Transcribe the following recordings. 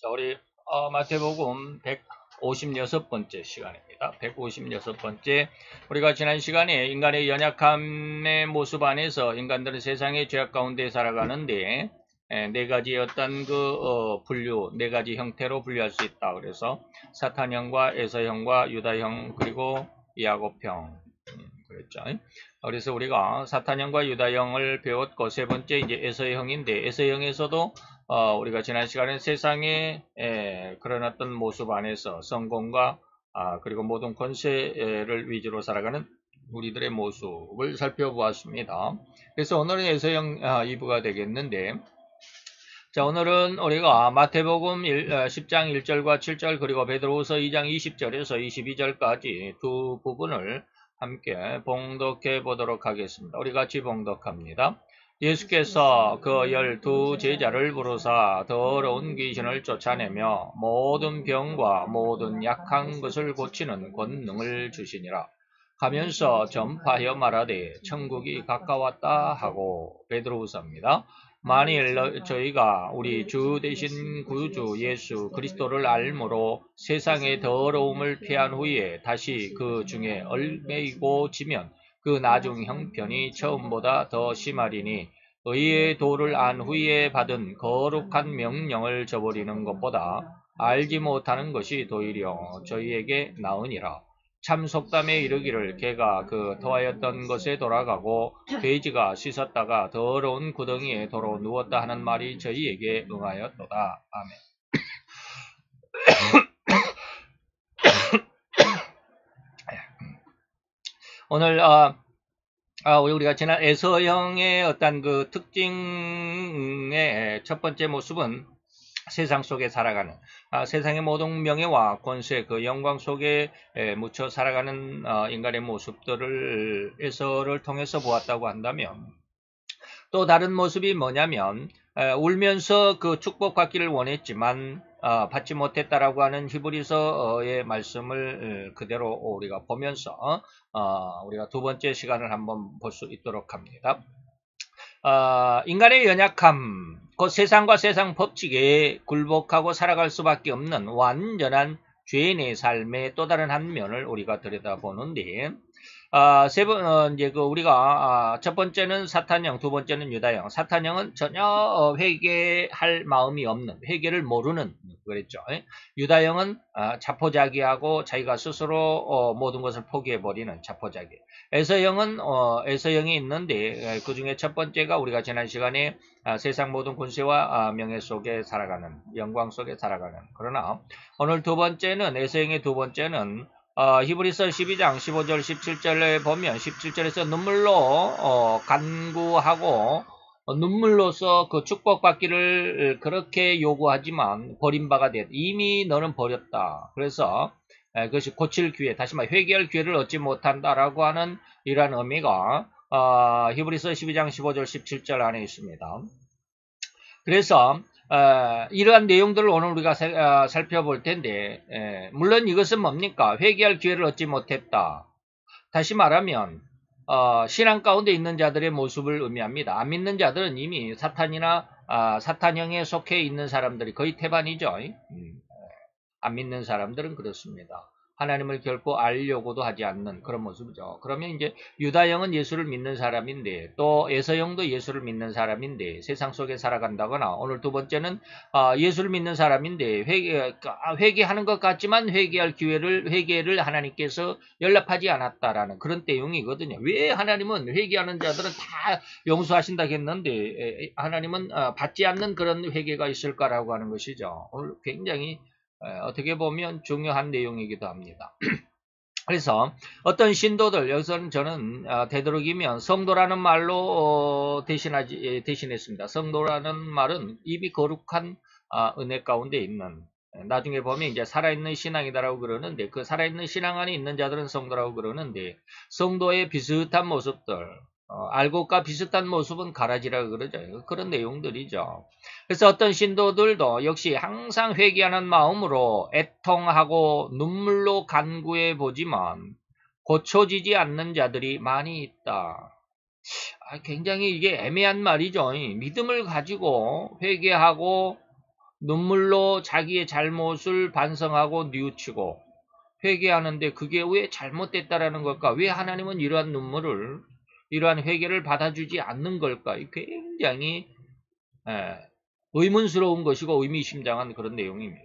자, 우리 마태복음 156번째 시간입니다. 156번째. 우리가 지난 시간에 인간의 연약함의 모습 안에서 인간들은 세상의 죄악 가운데 살아가는데 네 가지 어떤 분류, 네 가지 형태로 분류할 수 있다. 그래서 사탄형과 에서형과 유다형 그리고 야곱형 그랬죠. 그래서 우리가 사탄형과 유다형을 배웠고 세 번째 이제 에서형인데 에서형에서도 우리가 지난 시간에 세상의 그런 어떤 모습 안에서 성공과 그리고 모든 권세를 위주로 살아가는 우리들의 모습을 살펴보았습니다. 그래서 오늘은 에서형 2부가 되겠는데 자, 오늘은 우리가 마태복음 10장 1절과 7절 그리고 베드로후서 2장 20절에서 22절까지 두 부분을 함께 봉독해 보도록 하겠습니다. 우리 같이 봉독합니다. 예수께서 그 12 제자를 부르사 더러운 귀신을 쫓아내며 모든 병과 모든 약한 것을 고치는 권능을 주시니라. 하면서 전파하여 말하되 천국이 가까웠다 하고 베드로후서입니다. 만일 저희가 우리 주 되신 구주 예수 그리스도를 알므로 세상의 더러움을 피한 후에 다시 그 중에 얽매이고 지면 그 나중 형편이 처음보다 더 심하리니 의의 도를 안 후에 받은 거룩한 명령을 저버리는 것보다 알지 못하는 것이 도리어 저희에게 나으니라. 참 속담에 이르기를 개가 그 토하였던 것에 돌아가고 돼지가 씻었다가 더러운 구덩이에 도로 누웠다 하는 말이 저희에게 응하였도다. 아멘. 오늘 우리가 지난 에서형의 어떤 그 특징의 첫 번째 모습은 세상 속에 살아가는 세상의 모든 명예와 권세 그 영광 속에 묻혀 살아가는 인간의 모습들을 에서를 통해서 보았다고 한다면 또 다른 모습이 뭐냐면 울면서 그 축복받기를 원했지만 받지 못했다라고 하는 히브리서의 말씀을 그대로 우리가 보면서 우리가 두 번째 시간을 한번 볼 수 있도록 합니다. 인간의 연약함, 그 세상과 세상 법칙에 굴복하고 살아갈 수밖에 없는 완전한 죄인의 삶의 또 다른 한 면을 우리가 들여다보는데, 이제 우리가, 첫 번째는 사탄형, 두 번째는 유다형. 사탄형은 전혀 회개할 마음이 없는, 회개를 모르는, 그랬죠. 유다형은 자포자기하고 자기가 스스로 모든 것을 포기해버리는 자포자기. 에서형이 있는데, 그 중에 첫 번째가 우리가 지난 시간에 세상 모든 권세와 명예 속에 살아가는, 영광 속에 살아가는. 그러나, 오늘 두 번째는, 에서형의 두 번째는, 히브리서 12장 15절 17절에 보면 17절에서 눈물로 간구하고 눈물로서 그 축복받기를 그렇게 요구하지만 버림바가 됐다. 이미 너는 버렸다. 그래서 그것이 고칠 기회, 다시 말해 회개할 기회를 얻지 못한다라고 하는 이러한 의미가 히브리서 12장 15절 17절 안에 있습니다. 그래서 이러한 내용들을 오늘 우리가 살펴볼 텐데 물론 이것은 뭡니까? 회개할 기회를 얻지 못했다. 다시 말하면 신앙 가운데 있는 자들의 모습을 의미합니다. 안 믿는 자들은 이미 사탄이나 사탄형에 속해 있는 사람들이 거의 태반이죠. 안 믿는 사람들은 그렇습니다. 하나님을 결코 알려고도 하지 않는 그런 모습이죠. 그러면 이제 유다형은 예수를 믿는 사람인데 또 에서형도 예수를 믿는 사람인데 세상 속에 살아간다거나 오늘 두 번째는 예수를 믿는 사람인데 회개하는 것 같지만 회개를 하나님께서 연락하지 않았다라는 그런 내용이거든요. 왜 하나님은 회개하는 자들은 다 용서하신다 했는데 하나님은 받지 않는 그런 회개가 있을까라고 하는 것이죠. 오늘 굉장히 어떻게 보면 중요한 내용이기도 합니다. 그래서 어떤 신도들 여기서는 저는 되도록이면 성도라는 말로 대신했습니다. 성도라는 말은 이미 거룩한 은혜 가운데 있는 나중에 보면 이제 살아있는 신앙이다라고 그러는데 그 살아있는 신앙 안에 있는 자들은 성도라고 그러는데 성도의 비슷한 모습들 알곡과 비슷한 모습은 가라지라고 그러죠. 그런 내용들이죠. 그래서 어떤 신도들도 역시 항상 회개하는 마음으로 애통하고 눈물로 간구해 보지만 고쳐지지 않는 자들이 많이 있다. 굉장히 이게 애매한 말이죠. 믿음을 가지고 회개하고 눈물로 자기의 잘못을 반성하고 뉘우치고 회개하는데 그게 왜 잘못됐다라는 걸까? 왜 하나님은 이러한 눈물을, 이러한 회개를 받아주지 않는 걸까? 굉장히 의문스러운 것이고 의미심장한 그런 내용입니다.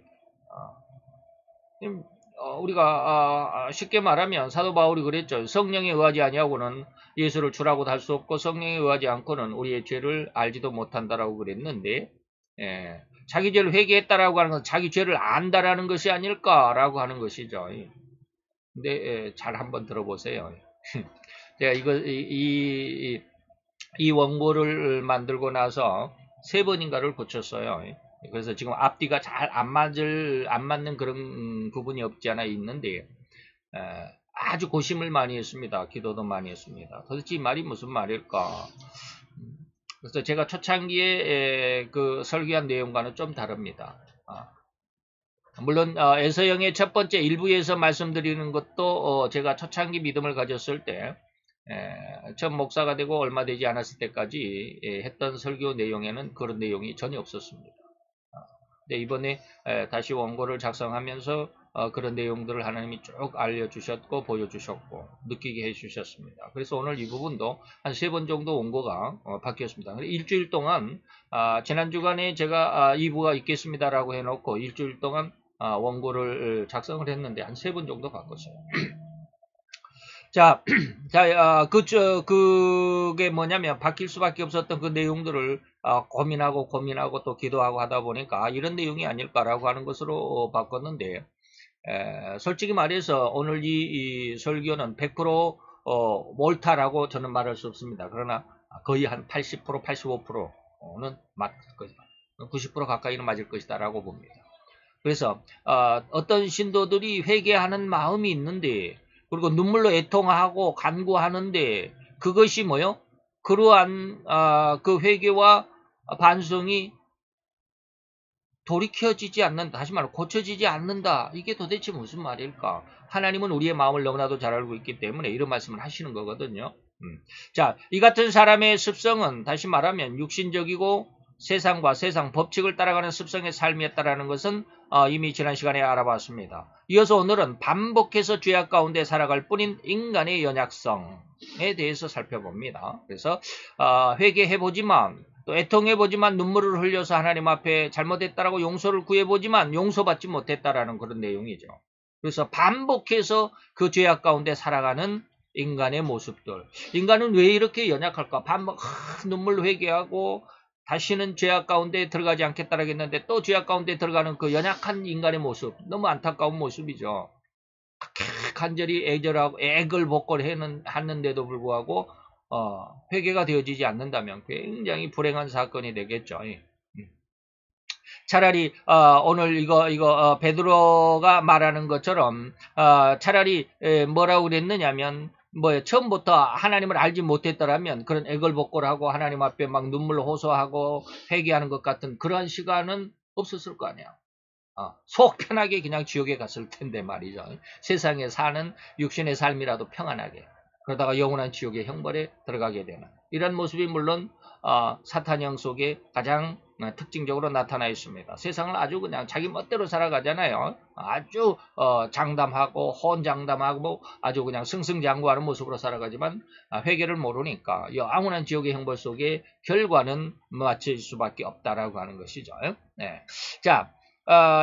우리가 쉽게 말하면 사도 바울이 그랬죠. 성령에 의하지 아니하고는 예수를 주라고도 할 수 없고 성령에 의하지 않고는 우리의 죄를 알지도 못한다라고 그랬는데, 자기 죄를 회개했다라고 하는 건 자기 죄를 안다라는 것이 아닐까라고 하는 것이죠. 근데 잘 한번 들어보세요. 제가 이 원고를 만들고 나서 3번인가를 고쳤어요. 그래서 지금 앞뒤가 잘 안 맞는 그런 부분이 없지 않아 있는데, 아주 고심을 많이 했습니다. 기도도 많이 했습니다. 도대체 이 말이 무슨 말일까? 그래서 제가 초창기에 그 설교한 내용과는 좀 다릅니다. 물론 에서영의 첫 번째 일부에서 말씀드리는 것도 제가 초창기 믿음을 가졌을 때 처음 목사가 되고 얼마 되지 않았을 때까지 했던 설교 내용에는 그런 내용이 전혀 없었습니다. 근데 이번에 다시 원고를 작성하면서 그런 내용들을 하나님이 쭉 알려주셨고 보여주셨고 느끼게 해주셨습니다. 그래서 오늘 이 부분도 한 3번 정도 원고가 바뀌었습니다. 일주일 동안 지난 주간에 제가 2부가 있겠습니다라고 해놓고 일주일 동안 원고를 작성을 했는데 한 3번 정도 바꿨어요. 그게 뭐냐면 바뀔 수밖에 없었던 그 내용들을 고민하고 또 기도하고 하다 보니까 이런 내용이 아닐까라고 하는 것으로 바꿨는데, 솔직히 말해서 오늘 이 설교는 100% 옳다라고 저는 말할 수 없습니다. 그러나 거의 한 80%, 85%는 맞을 것이다. 90% 가까이는 맞을 것이다라고 봅니다. 그래서 어떤 신도들이 회개하는 마음이 있는데, 그리고 눈물로 애통하고 간구하는데 그것이 뭐요? 그러한 그 회개와 반성이 돌이켜지지 않는다. 다시 말해 고쳐지지 않는다. 이게 도대체 무슨 말일까? 하나님은 우리의 마음을 너무나도 잘 알고 있기 때문에 이런 말씀을 하시는 거거든요. 자, 이 같은 사람의 습성은 다시 말하면 육신적이고 세상과 세상 법칙을 따라가는 습성의 삶이었다라는 것은 이미 지난 시간에 알아봤습니다. 이어서 오늘은 반복해서 죄악 가운데 살아갈 뿐인 인간의 연약성에 대해서 살펴봅니다. 그래서 회개해보지만 또 애통해보지만 눈물을 흘려서 하나님 앞에 잘못했다라고 용서를 구해보지만 용서받지 못했다라는 그런 내용이죠. 그래서 반복해서 그 죄악 가운데 살아가는 인간의 모습들. 인간은 왜 이렇게 연약할까? 눈물로 회개하고 다시는 죄악 가운데 들어가지 않겠다라고 했는데 또 죄악 가운데 들어가는 그 연약한 인간의 모습. 너무 안타까운 모습이죠. 간절히 애절하고 애걸복걸했는데도 불구하고 회개가 되어지지 않는다면 굉장히 불행한 사건이 되겠죠. 차라리 오늘 이거 베드로가 말하는 것처럼 차라리 뭐라고 그랬느냐면 처음부터 하나님을 알지 못했더라면 그런 애걸복걸하고 하나님 앞에 막 눈물로 호소하고 회개하는 것 같은 그런 시간은 없었을 거 아니야. 속 편하게 그냥 지옥에 갔을 텐데 말이죠. 세상에 사는 육신의 삶이라도 평안하게. 그러다가 영원한 지옥의 형벌에 들어가게 되는 이런 모습이 물론 사탄형 속에 가장 특징적으로 나타나 있습니다. 세상을 아주 그냥 자기 멋대로 살아가잖아요. 아주 장담하고 혼장담하고 아주 그냥 승승장구하는 모습으로 살아가지만 회개를 모르니까 영원한 지옥의 형벌 속에 결과는 맞을 수밖에 없다라고 하는 것이죠. 네. 자,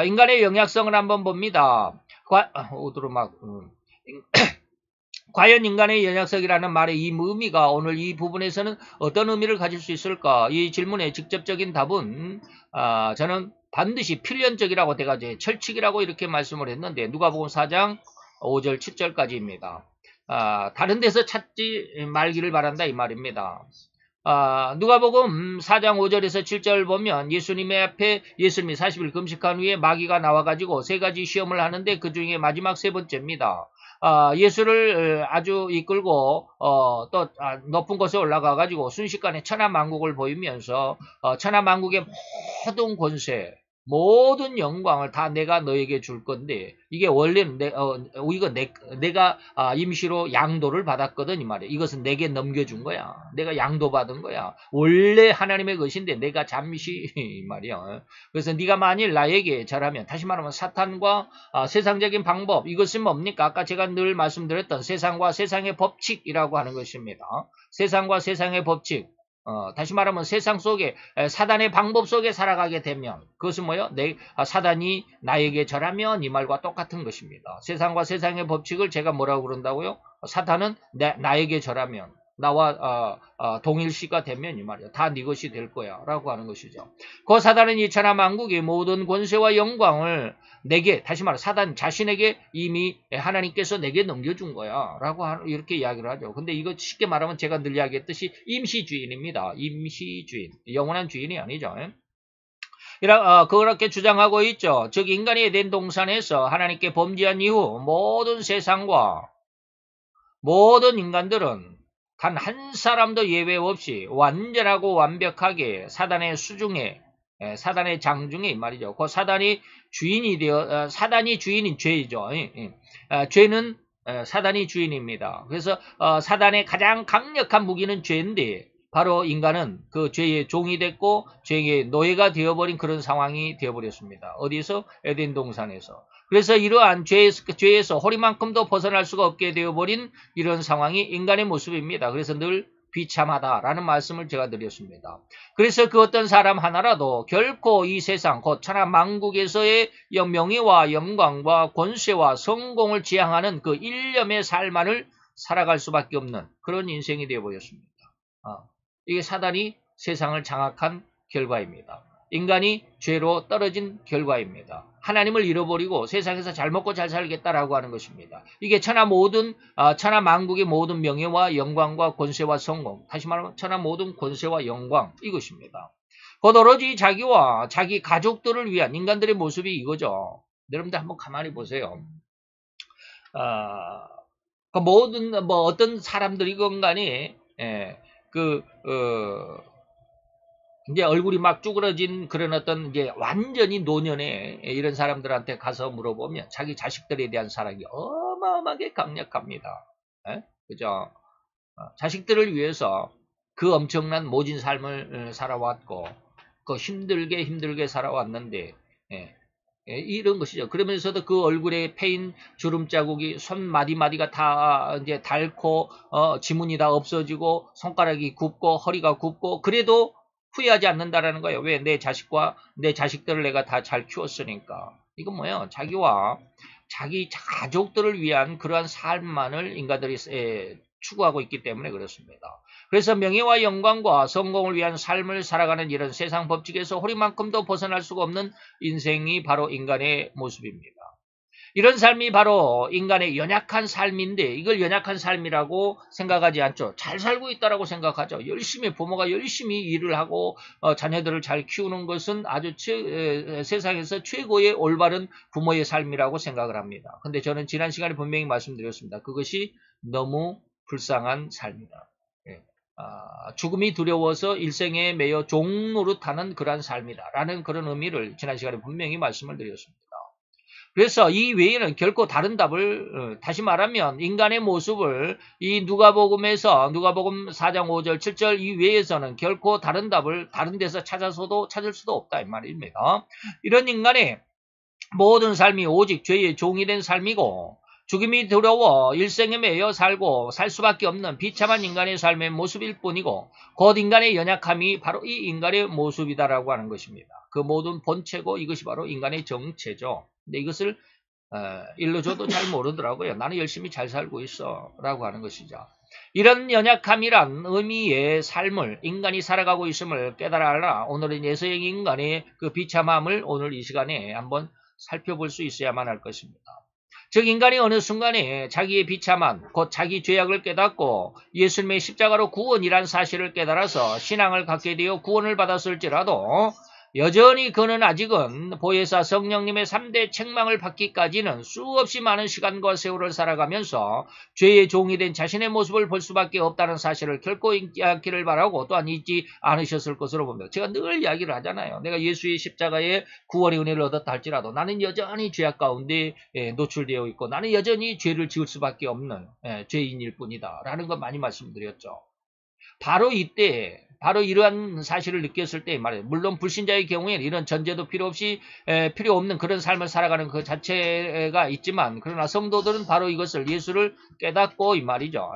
인간의 영약성을 한번 봅니다. 과연 인간의 연약성이라는 말의 이 의미가 오늘 이 부분에서는 어떤 의미를 가질 수 있을까? 이 질문의 직접적인 답은 저는 반드시 필연적이라고 제가 철칙이라고 이렇게 말씀을 했는데 누가복음 4장 5절 7절까지입니다. 다른 데서 찾지 말기를 바란다 이 말입니다. 누가복음 4장 5절에서 7절 보면 예수님의 앞에 예수님이 40일 금식한 후에 마귀가 나와가지고 3가지 시험을 하는데 그 중에 마지막 3번째입니다. 예수를 아주 이끌고 또 높은 곳에 올라가가지고 순식간에 천하만국을 보이면서 천하만국의 모든 권세 모든 영광을 다 내가 너에게 줄 건데 이게 원래는 내가 임시로 양도를 받았거든 이 말이야. 이것은 내게 넘겨준 거야. 내가 양도받은 거야. 원래 하나님의 것인데 내가 잠시 이 말이야. 그래서 네가 만일 나에게 절하면, 다시 말하면 사탄과 세상적인 방법, 이것은 뭡니까? 아까 제가 늘 말씀드렸던 세상과 세상의 법칙이라고 하는 것입니다. 세상과 세상의 법칙. 다시 말하면 세상 속에 사단의 방법 속에 살아가게 되면 그것은 뭐요? 사단이 나에게 절하면 이 말과 똑같은 것입니다. 세상과 세상의 법칙을 제가 뭐라고 그런다고요? 사탄은 나에게 절하면, 나와 동일시가 되면 이 말이야. 다 네 것이 될 거야 라고 하는 것이죠. 그 사단은 이 천하 만국의 모든 권세와 영광을 내게, 다시 말해 사단 자신에게 이미 하나님께서 내게 넘겨준 거야 라고 이렇게 이야기를 하죠. 근데 이거 쉽게 말하면 제가 늘 이야기했듯이 임시주인입니다. 임시주인, 영원한 주인이 아니죠. 그렇게 주장하고 있죠. 즉 인간이 에덴 동산에서 하나님께 범죄한 이후 모든 세상과 모든 인간들은 단 한 사람도 예외 없이 완전하고 완벽하게 사단의 수중에, 사단의 장중에 말이죠. 그 사단이 주인이 사단이 주인인 죄이죠. 죄는 사단이 주인입니다. 그래서 사단의 가장 강력한 무기는 죄인데 바로 인간은 그 죄의 종이 됐고 죄의 노예가 되어버린 그런 상황이 되어버렸습니다. 어디서? 에덴 동산에서. 그래서 이러한 죄에서 허리만큼도 벗어날 수가 없게 되어버린 이런 상황이 인간의 모습입니다. 그래서 늘 비참하다라는 말씀을 제가 드렸습니다. 그래서 그 어떤 사람 하나라도 결코 이 세상 곧 천하 만국에서의 명예와 영광과 권세와 성공을 지향하는 그 일념의 삶만을 살아갈 수밖에 없는 그런 인생이 되어버렸습니다. 이게 사단이 세상을 장악한 결과입니다. 인간이 죄로 떨어진 결과입니다. 하나님을 잃어버리고 세상에서 잘 먹고 잘 살겠다라고 하는 것입니다. 이게 천하 만국의 모든 명예와 영광과 권세와 성공, 다시 말하면 천하 모든 권세와 영광, 이것입니다. 곧 오로지 자기와 자기 가족들을 위한 인간들의 모습이 이거죠. 여러분들 한번 가만히 보세요. 어떤 사람들이건 간에 이제 얼굴이 막 쭈그러진 그런 어떤 이제 완전히 노년에 이런 사람들한테 가서 물어보면 자기 자식들에 대한 사랑이 어마어마하게 강력합니다. 그죠? 자식들을 위해서 그 엄청난 모진 삶을 살아왔고, 그 힘들게 살아왔는데, 이런 것이죠. 그러면서도 그 얼굴에 패인 주름 자국이 손 마디마디가 다 이제 닳고, 지문이 다 없어지고, 손가락이 굽고, 허리가 굽고, 그래도 후회하지 않는다라는 거예요. 왜? 내 자식들을 내가 다 잘 키웠으니까. 이건 뭐예요? 자기와 자기 가족들을 위한 그러한 삶만을 인간들이 추구하고 있기 때문에 그렇습니다. 그래서 명예와 영광과 성공을 위한 삶을 살아가는 이런 세상 법칙에서 허리만큼도 벗어날 수가 없는 인생이 바로 인간의 모습입니다. 이런 삶이 바로 인간의 연약한 삶인데 이걸 연약한 삶이라고 생각하지 않죠. 잘 살고 있다라고 생각하죠. 부모가 열심히 일을 하고 자녀들을 잘 키우는 것은 아주 세상에서 최고의 올바른 부모의 삶이라고 생각을 합니다. 근데 저는 지난 시간에 분명히 말씀드렸습니다. 그것이 너무 불쌍한 삶이다. 죽음이 두려워서 일생에 매여 종노릇하는 그러한 삶이다라는 그런 의미를 지난 시간에 분명히 말씀을 드렸습니다. 그래서 이 외에는 결코 다른 답을, 다시 말하면 인간의 모습을 이 누가복음 4장 5절 7절 이 외에서는 결코 다른 답을 다른 데서 찾을 수도 없다 이 말입니다. 이런 인간의 모든 삶이 오직 죄의 종이 된 삶이고 죽음이 두려워 일생에 매여 살고 살 수밖에 없는 비참한 인간의 삶의 모습일 뿐이고 곧 인간의 연약함이 바로 이 인간의 모습이다라고 하는 것입니다. 그 모든 본체고 이것이 바로 인간의 정체죠. 근데 이것을 일러줘도 잘 모르더라고요. 나는 열심히 잘 살고 있어 라고 하는 것이죠. 이런 연약함이란 의미의 삶을 인간이 살아가고 있음을 깨달아라. 오늘은 예서행 인간의 그 비참함을 오늘 이 시간에 한번 살펴볼 수 있어야만 할 것입니다. 즉 인간이 어느 순간에 자기의 비참함, 곧 자기 죄악을 깨닫고 예수님의 십자가로 구원이란 사실을 깨달아서 신앙을 갖게 되어 구원을 받았을지라도 여전히 그는 아직은 보혜사 성령님의 3대 책망을 받기까지는 수없이 많은 시간과 세월을 살아가면서 죄의 종이 된 자신의 모습을 볼 수밖에 없다는 사실을 결코 잊지 않기를 바라고 또한 잊지 않으셨을 것으로 봅니다. 제가 늘 이야기를 하잖아요. 내가 예수의 십자가에 구원의 은혜를 얻었다 할지라도 나는 여전히 죄악 가운데 노출되어 있고 나는 여전히 죄를 지을 수밖에 없는 죄인일 뿐이다 라는 거 많이 말씀드렸죠. 바로 이때 바로 이러한 사실을 느꼈을 때 말이에요. 물론 불신자의 경우에는 이런 전제도 필요 없는 그런 삶을 살아가는 그 자체가 있지만 그러나 성도들은 바로 이것을 예수를 깨닫고 이 말이죠.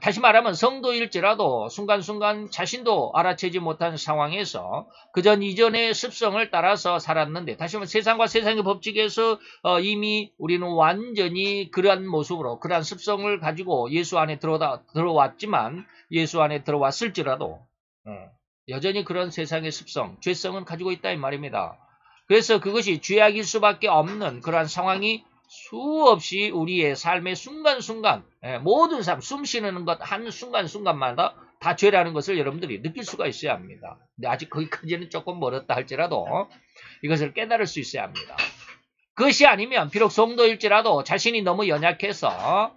다시 말하면 성도일지라도 순간순간 자신도 알아채지 못한 상황에서 그전 이전의 습성을 따라서 살았는데 다시 말하면 세상과 세상의 법칙에서 이미 우리는 완전히 그러한 모습으로 그러한 습성을 가지고 예수 안에 들어왔지만 예수 안에 들어왔을지라도 여전히 그런 세상의 습성, 죄성은 가지고 있다 이 말입니다. 그래서 그것이 죄악일 수밖에 없는 그러한 상황이 수없이 우리의 삶의 순간순간 모든 삶, 숨 쉬는 것 한 순간순간마다 다 죄라는 것을 여러분들이 느낄 수가 있어야 합니다. 근데 아직 거기까지는 조금 멀었다 할지라도 이것을 깨달을 수 있어야 합니다. 그것이 아니면 비록 성도일지라도 자신이 너무 연약해서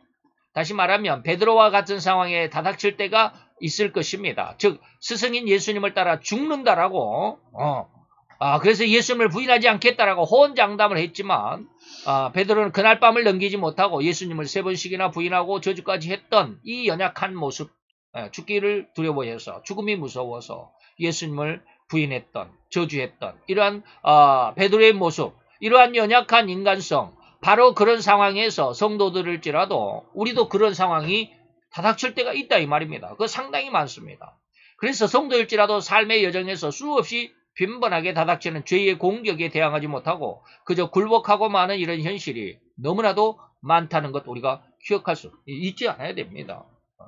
다시 말하면 베드로와 같은 상황에 다닥칠 때가 있을 것입니다. 즉 스승인 예수님을 따라 죽는다라고 그래서 예수님을 부인하지 않겠다라고 호언장담을 했지만 베드로는 그날 밤을 넘기지 못하고 예수님을 3번씩이나 부인하고 저주까지 했던 이 연약한 모습, 죽기를 두려워해서 죽음이 무서워서 예수님을 부인했던 저주했던 이러한 베드로의 모습, 이러한 연약한 인간성, 바로 그런 상황에서 성도들일지라도 우리도 그런 상황이 다닥칠 때가 있다 이 말입니다. 그거 상당히 많습니다. 그래서 성도일지라도 삶의 여정에서 수없이 빈번하게 다닥치는 죄의 공격에 대항하지 못하고 그저 굴복하고 마는 이런 현실이 너무나도 많다는 것 우리가 기억할 수 잊지 않아야 됩니다.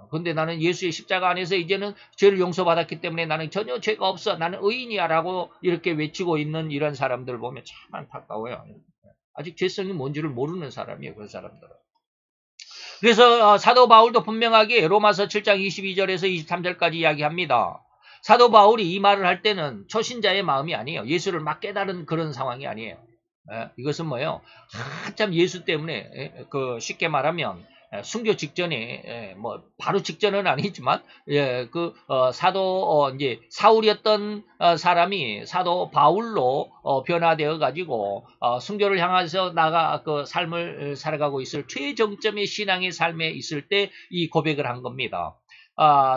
근데 나는 예수의 십자가 안에서 이제는 죄를 용서받았기 때문에 나는 전혀 죄가 없어. 나는 의인이야 라고 이렇게 외치고 있는 이런 사람들 보면 참 안타까워요. 아직 죄성이 뭔지를 모르는 사람이에요. 그 사람들은. 그래서 사도 바울도 분명하게 로마서 7장 22절에서 23절까지 이야기합니다. 사도 바울이 이 말을 할 때는 초신자의 마음이 아니에요. 예수를 막 깨달은 그런 상황이 아니에요. 이것은 뭐예요? 한참 예수 때문에 쉽게 말하면 순교 직전에 바로 직전은 아니지만 사도 이제 사울이었던 사람이 사도 바울로 변화되어 가지고 순교를 향해서 그 삶을 살아가고 있을 최정점의 신앙의 삶에 있을 때 이 고백을 한 겁니다.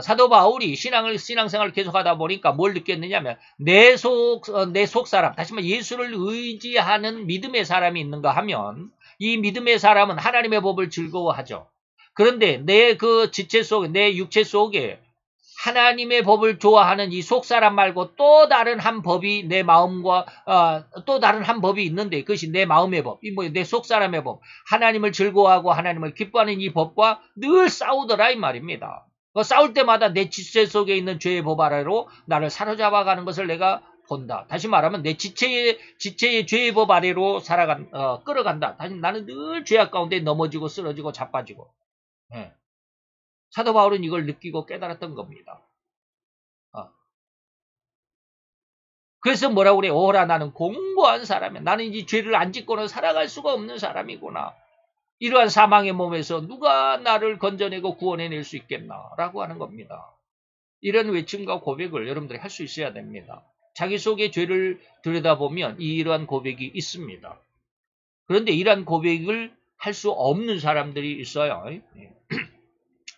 사도 바울이 신앙생활을 계속하다 보니까 뭘 느꼈느냐면 내 속 사람, 다시 말해 예수를 의지하는 믿음의 사람이 있는가 하면 이 믿음의 사람은 하나님의 법을 즐거워하죠. 그런데 내 그 지체 속에, 내 육체 속에 하나님의 법을 좋아하는 이 속사람 말고 또 다른 한 법이 내 마음과 또 다른 한 법이 있는데 그것이 내 마음의 법, 내 속사람의 법, 하나님을 즐거워하고 하나님을 기뻐하는 이 법과 늘 싸우더라 이 말입니다. 싸울 때마다 내 지체 속에 있는 죄의 법 아래로 나를 사로잡아가는 것을 내가 본다. 다시 말하면 내 지체의 죄의 법 아래로 끌어간다. 다시 나는 늘 죄악 가운데 넘어지고 쓰러지고 자빠지고. 사도 바울은 이걸 느끼고 깨달았던 겁니다. 그래서 뭐라고 그래? 오라 나는 공고한 사람이야. 나는 이 죄를 안 짓고는 살아갈 수가 없는 사람이구나. 이러한 사망의 몸에서 누가 나를 건져내고 구원해낼 수 있겠나? 라고 하는 겁니다. 이런 외침과 고백을 여러분들이 할 수 있어야 됩니다. 자기 속의 죄를 들여다보면 이러한 고백이 있습니다. 그런데 이러한 고백을 할 수 없는 사람들이 있어요.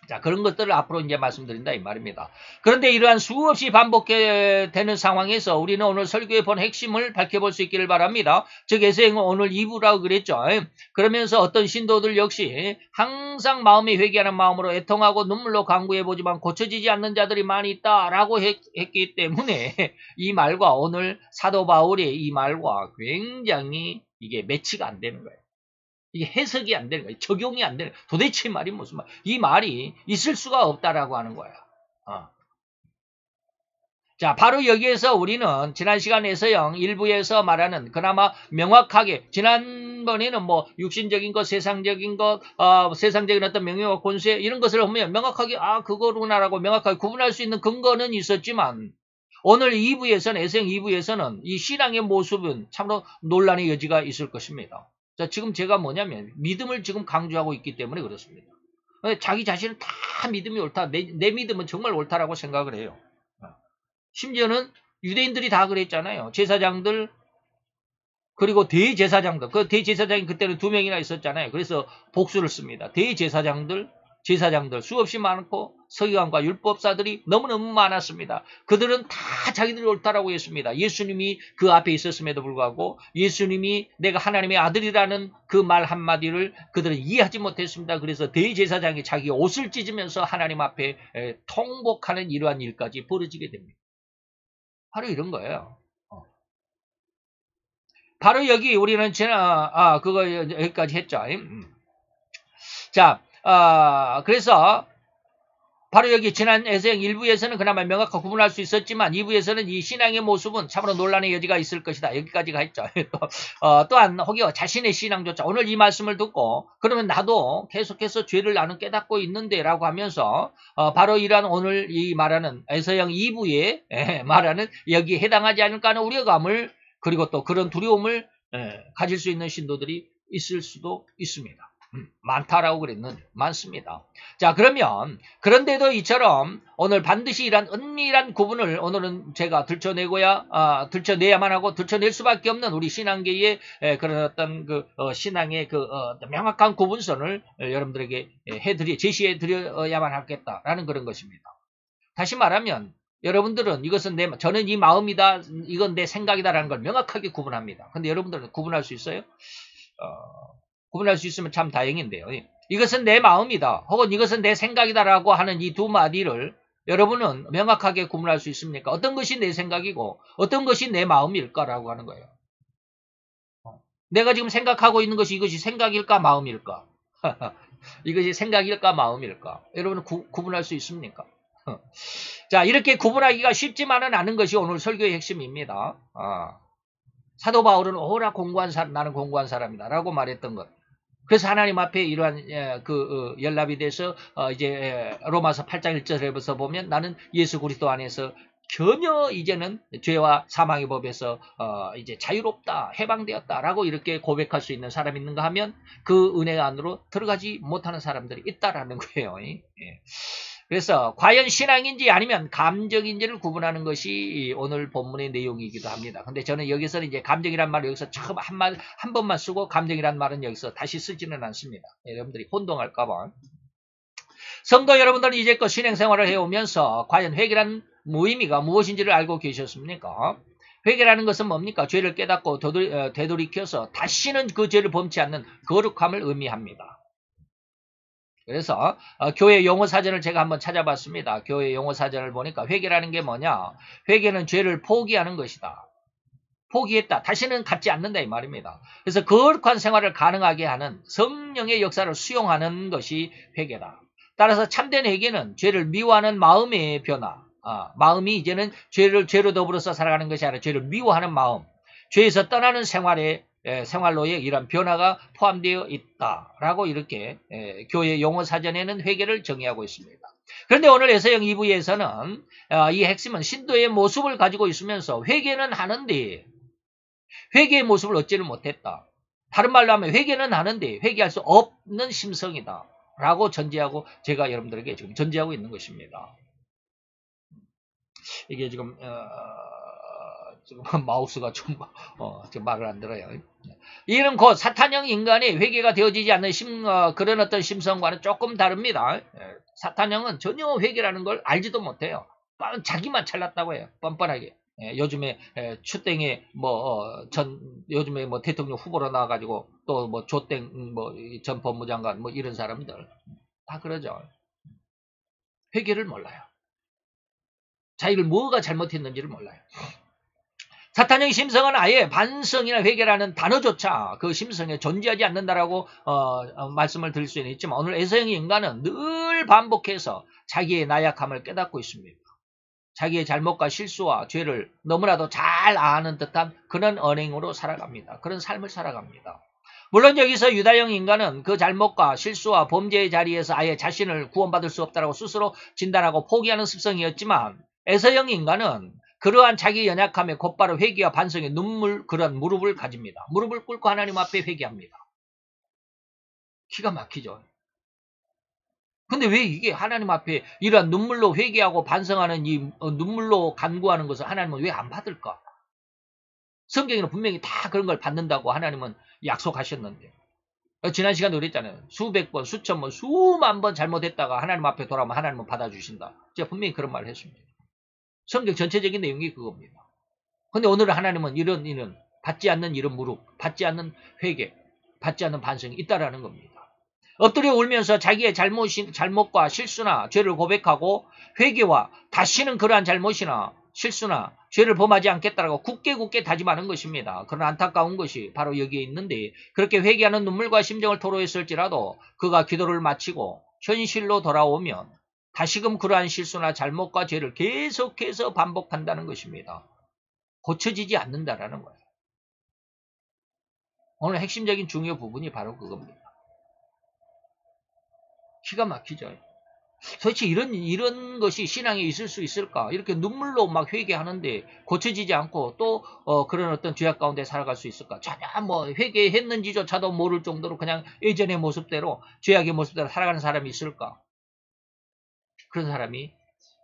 자, 그런 것들을 앞으로 이제 말씀드린다 이 말입니다. 그런데 이러한 수없이 반복되는 상황에서 우리는 오늘 설교에 본 핵심을 밝혀볼 수 있기를 바랍니다. 즉 에세이는 오늘 2부라고 그랬죠. 그러면서 어떤 신도들 역시 항상 마음이 회개하는 마음으로 애통하고 눈물로 간구해보지만 고쳐지지 않는 자들이 많이 있다라고 했기 때문에 이 말과 오늘 사도 바울의 이 말과 굉장히 이게 매치가 안 되는 거예요. 이게 해석이 안 되는 거예요. 적용이 안 되는 거예요. 도대체 이 말이 무슨 말? 이 말이 있을 수가 없다라고 하는 거야. 자, 바로 여기에서 우리는 지난 시간에서요, 일부에서 말하는 그나마 명확하게 지난번에는 뭐 육신적인 것, 세상적인 것, 세상적인 어떤 명예와 권세 이런 것을 보면 명확하게 그거구나라고 명확하게 구분할 수 있는 근거는 있었지만 오늘 2부에서는, 에세형 2부에서는 이 신앙의 모습은 참으로 논란의 여지가 있을 것입니다. 자, 지금 제가 뭐냐면 믿음을 지금 강조하고 있기 때문에 그렇습니다. 자기 자신은 다 믿음이 옳다. 내 믿음은 정말 옳다라고 생각을 해요. 심지어는 유대인들이 다 그랬잖아요. 제사장들, 그리고 대제사장들. 그 대제사장이 그때는 2명이나 있었잖아요. 그래서 복수를 씁니다. 대제사장들, 제사장들 수없이 많고 서기관과 율법사들이 너무너무 많았습니다. 그들은 다 자기들이 옳다라고 했습니다. 예수님이 그 앞에 있었음에도 불구하고 예수님이 내가 하나님의 아들이라는 그 말 한마디를 그들은 이해하지 못했습니다. 그래서 대제사장이 자기 옷을 찢으면서 하나님 앞에 통곡하는 이러한 일까지 벌어지게 됩니다. 바로 이런 거예요. 바로 여기 우리는 그거 여기까지 했죠. 자, 그래서 바로 여기 지난 에세형 1부에서는 그나마 명확하게 구분할 수 있었지만 2부에서는 이 신앙의 모습은 참으로 논란의 여지가 있을 것이다. 여기까지가 했죠. 또한 혹여 자신의 신앙조차 오늘 이 말씀을 듣고 그러면 나도 계속해서 죄를 나는 깨닫고 있는데 라고 하면서 바로 이러한 오늘 이 말하는 에세형 2부에 말하는 여기에 해당하지 않을까 하는 우려감을 그리고 또 그런 두려움을 가질 수 있는 신도들이 있을 수도 있습니다. 많다라고 그랬는데 많습니다. 자, 그러면 그런데도 이처럼 오늘 반드시 이런 은밀한 구분을 오늘은 제가 들춰내야만 하고 들춰낼 수밖에 없는 우리 신앙계의 그런 어떤 신앙의 명확한 구분선을 여러분들에게 제시해 드려야만 하겠다라는 그런 것입니다. 다시 말하면 여러분들은 이것은 저는 이 마음이다, 이건 내 생각이다라는 걸 명확하게 구분합니다. 근데 여러분들은 구분할 수 있어요? 구분할 수 있으면 참 다행인데요. 이것은 내 마음이다, 혹은 이것은 내 생각이다라고 하는 이 두 마디를 여러분은 명확하게 구분할 수 있습니까? 어떤 것이 내 생각이고 어떤 것이 내 마음일까라고 하는 거예요. 내가 지금 생각하고 있는 것이 이것이 생각일까 마음일까? 이것이 생각일까 마음일까? 여러분은 구분할 수 있습니까? 자, 이렇게 구분하기가 쉽지만은 않은 것이 오늘 설교의 핵심입니다. 사도 바울은 오라 나는 공고한 사람이다 라고 말했던 것. 그래서 하나님 앞에 이러한 연락이 돼서 이제 로마서 8장 1절에서 보면 나는 예수 그리스도 안에서 전혀 이제는 죄와 사망의 법에서 이제 자유롭다, 해방되었다라고 이렇게 고백할 수 있는 사람이 있는가 하면 그 은혜 안으로 들어가지 못하는 사람들이 있다라는 거예요. 그래서 과연 신앙인지 아니면 감정인지를 구분하는 것이 오늘 본문의 내용이기도 합니다. 근데 저는 여기서는 이제 감정이란 말을 여기서 처음 한 번만 쓰고 감정이란 말은 여기서 다시 쓰지는 않습니다. 여러분들이 혼동할까봐. 성도 여러분들은 이제껏 신앙생활을 해오면서 과연 회개란 무의미가 무엇인지를 알고 계셨습니까? 회개라는 것은 뭡니까? 죄를 깨닫고 되돌이켜서 다시는 그 죄를 범치 않는 거룩함을 의미합니다. 그래서 교회 용어사전을 제가 한번 찾아봤습니다. 교회 용어사전을 보니까 회개라는 게 뭐냐? 회개는 죄를 포기하는 것이다. 포기했다. 다시는 갖지 않는다 이 말입니다. 그래서 거룩한 생활을 가능하게 하는 성령의 역사를 수용하는 것이 회개다. 따라서 참된 회개는 죄를 미워하는 마음의 변화. 마음이 이제는 죄로 더불어서 살아가는 것이 아니라 죄를 미워하는 마음. 죄에서 떠나는 생활로의 이런 변화가 포함되어 있다라고 이렇게 교회 용어사전에는 회개를 정의하고 있습니다. 그런데 오늘 에세형 2부에서는 이 핵심은 신도의 모습을 가지고 있으면서 회개는 하는데 회개의 모습을 얻지를 못했다. 다른 말로 하면 회개는 하는데 회개할 수 없는 심성이다 라고 전제하고 제가 여러분들에게 지금 전제하고 있는 것입니다. 이게 지금 마우스가 좀 말을 안 들어요. 이는 곧 사탄형 인간의 회개가 되어지지 않는 그런 어떤 심성과는 조금 다릅니다. 사탄형은 전혀 회개라는 걸 알지도 못해요. 자기만 잘났다고 해요. 뻔뻔하게. 요즘에 추땡에 요즘에 대통령 후보로 나와가지고 또 조땡 전 법무장관 이런 사람들 다 그러죠. 회개를 몰라요. 자기를 뭐가 잘못했는지를 몰라요. 사탄의 심성은 아예 반성이나 회개라는 단어조차 그 심성에 존재하지 않는다라고 말씀을 드릴 수는 있지만 오늘 에세형의 인간은 늘 반복해서 자기의 나약함을 깨닫고 있습니다. 자기의 잘못과 실수와 죄를 너무나도 잘 아는 듯한 그런 언행으로 살아갑니다. 그런 삶을 살아갑니다. 물론 여기서 유다형 인간은 그 잘못과 실수와 범죄의 자리에서 아예 자신을 구원받을 수 없다고 스스로 진단하고 포기하는 습성이었지만 에세형 인간은 그러한 자기 연약함에 곧바로 회개와 반성의 그런 무릎을 가집니다. 무릎을 꿇고 하나님 앞에 회개합니다. 기가 막히죠. 근데 왜 이게 하나님 앞에 이러한 눈물로 회개하고 반성하는 이 눈물로 간구하는 것을 하나님은 왜 안 받을까? 성경에는 분명히 다 그런 걸 받는다고 하나님은 약속하셨는데. 지난 시간에 그랬잖아요. 수백 번, 수천 번, 수만 번 잘못했다가 하나님 앞에 돌아오면 하나님은 받아주신다. 제가 분명히 그런 말을 했습니다. 성경 전체적인 내용이 그겁니다. 근데 오늘 하나님은 이런 받지 않는 이런 무릎, 받지 않는 회개, 받지 않는 반성이 있다라는 겁니다. 엎드려 울면서 자기의 잘못과 실수나 죄를 고백하고 회개와 다시는 그러한 잘못이나 실수나 죄를 범하지 않겠다라고 굳게 다짐하는 것입니다. 그런 안타까운 것이 바로 여기에 있는데 그렇게 회개하는 눈물과 심정을 토로했을지라도 그가 기도를 마치고 현실로 돌아오면 다시금 그러한 실수나 잘못과 죄를 계속해서 반복한다는 것입니다. 고쳐지지 않는다라는 거예요. 오늘 핵심적인 중요 부분이 바로 그겁니다. 기가 막히죠. 도대체 이런 것이 신앙에 있을 수 있을까? 이렇게 눈물로 막 회개하는데 고쳐지지 않고 또 그런 어떤 죄악 가운데 살아갈 수 있을까? 전혀 뭐 회개했는지조차도 모를 정도로 그냥 예전의 모습대로 죄악의 모습대로 살아가는 사람이 있을까? 그런 사람이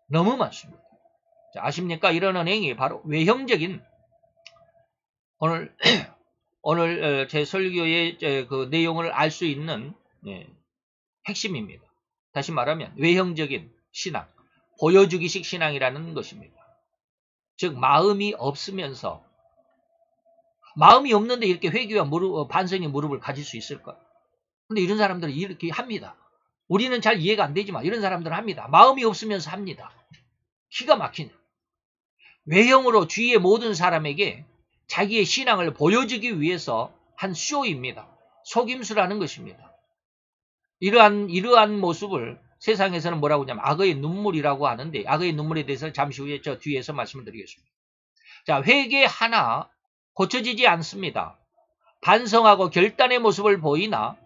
너무 많습니다. 자, 아십니까? 이런 은행이 바로 외형적인 오늘 제 설교의 그 내용을 알 수 있는 핵심입니다. 다시 말하면 외형적인 신앙, 보여주기식 신앙이라는 것입니다. 즉 마음이 없으면서 마음이 없는데 이렇게 회개와 반성의 무릎을 가질 수 있을까? 근데 이런 사람들은 이렇게 합니다. 우리는 잘 이해가 안 되지만 이런 사람들은 합니다. 마음이 없으면서 합니다. 기가 막히네. 외형으로 주위의 모든 사람에게 자기의 신앙을 보여주기 위해서 한 쇼입니다. 속임수라는 것입니다. 이러한 모습을 세상에서는 뭐라고 하냐면 악의 눈물이라고 하는데 악의 눈물에 대해서는 잠시 후에 저 뒤에서 말씀을 드리겠습니다. 자, 회개 하나 고쳐지지 않습니다. 반성하고 결단의 모습을 보이나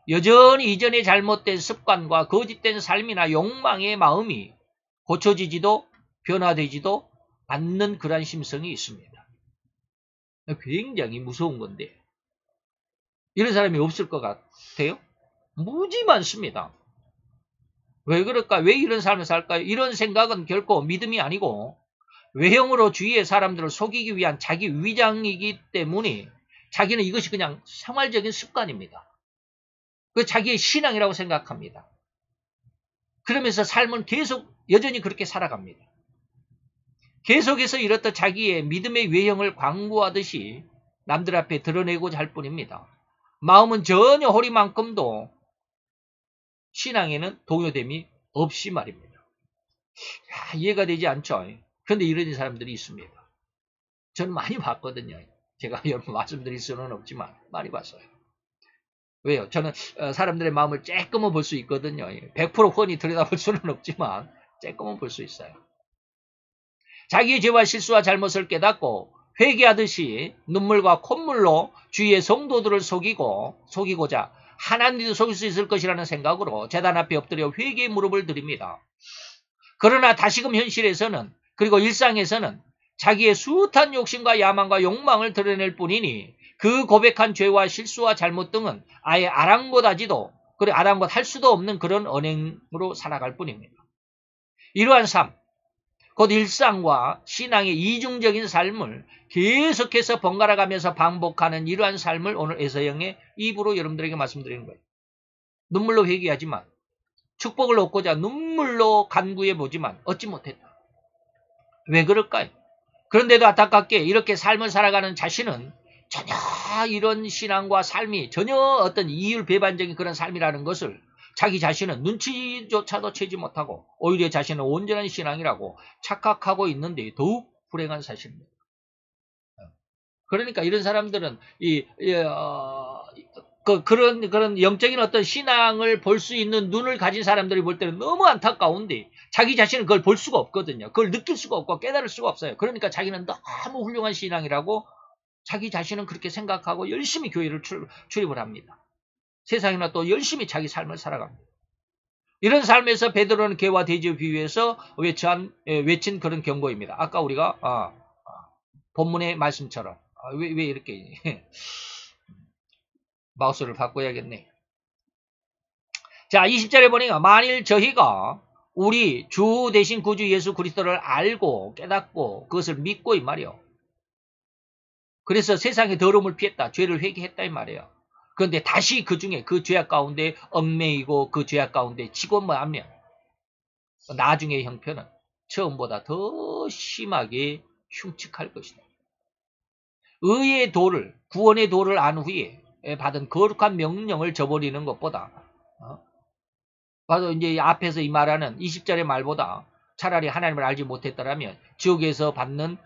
여전히 이전의 잘못된 습관과 거짓된 삶이나 욕망의 마음이 고쳐지지도 변화되지도 않는 그런 심성이 있습니다. 굉장히 무서운 건데 이런 사람이 없을 것 같아요? 무지 많습니다. 왜 그럴까? 왜 이런 삶을 살까요? 이런 생각은 결코 믿음이 아니고 외형으로 주위의 사람들을 속이기 위한 자기 위장이기 때문에 자기는 이것이 그냥 생활적인 습관입니다. 그 자기의 신앙이라고 생각합니다. 그러면서 삶은 계속 여전히 그렇게 살아갑니다. 계속해서 이렇듯 자기의 믿음의 외형을 광고하듯이 남들 앞에 드러내고자 할 뿐입니다. 마음은 전혀 허리만큼도 신앙에는 동요됨이 없이 말입니다. 이해가 되지 않죠? 그런데 이런 사람들이 있습니다. 저는 많이 봤거든요. 제가 여러분 말씀드릴 수는 없지만 많이 봤어요. 왜요? 저는 사람들의 마음을 쬐끔은 볼 수 있거든요. 100% 훤히 들여다볼 수는 없지만 쬐끔은 볼 수 있어요. 자기의 죄와 실수와 잘못을 깨닫고 회개하듯이 눈물과 콧물로 주위의 성도들을 속이고자 하나님도 속일 수 있을 것이라는 생각으로 제단 앞에 엎드려 회개의 무릎을 드립니다. 그러나 다시금 현실에서는 그리고 일상에서는 자기의 숱한 욕심과 야망과 욕망을 드러낼 뿐이니 그 고백한 죄와 실수와 잘못 등은 아예 아랑곳하지도 그래 아랑곳할 수도 없는 그런 언행으로 살아갈 뿐입니다. 이러한 삶, 곧 일상과 신앙의 이중적인 삶을 계속해서 번갈아가면서 반복하는 이러한 삶을 오늘 에서영의 입으로 여러분들에게 말씀드리는 거예요. 눈물로 회개하지만 축복을 얻고자 눈물로 간구해보지만 얻지 못했다. 왜 그럴까요? 그런데도 안타깝게 이렇게 삶을 살아가는 자신은 전혀 이런 신앙과 삶이 전혀 어떤 이율배반적인 그런 삶이라는 것을 자기 자신은 눈치조차도 채지 못하고 오히려 자신은 온전한 신앙이라고 착각하고 있는데 더욱 불행한 사실입니다. 그러니까 이런 사람들은 그런 영적인 어떤 신앙을 볼 수 있는 눈을 가진 사람들이 볼 때는 너무 안타까운데 자기 자신은 그걸 볼 수가 없거든요. 그걸 느낄 수가 없고 깨달을 수가 없어요. 그러니까 자기는 너무 훌륭한 신앙이라고 자기 자신은 그렇게 생각하고 열심히 교회를 출입을 합니다. 세상이나 또 열심히 자기 삶을 살아갑니다. 이런 삶에서 베드로는 개와 돼지에 비유해서 외친 그런 경고입니다. 아까 우리가 본문의 말씀처럼 왜 이렇게 마우스를 바꿔야겠네. 자, 20절에 보니까 만일 저희가 우리 주 대신 구주 예수 그리스도를 알고 깨닫고 그것을 믿고 이 말이요. 그래서 세상의 더러움을 피했다. 죄를 회개했다 이 말이에요. 그런데 다시 그 중에 그 죄악 가운데 얽매이고 그 죄악 가운데 지고 하면 나중의 형편은 처음보다 더 심하게 흉측할 것이다. 의의 도를, 구원의 도를 안 후에 받은 거룩한 명령을 저버리는 것보다 바로 이제 앞에서 이 말하는 20절의 말보다 차라리 하나님을 알지 못했더라면 지옥에서 받는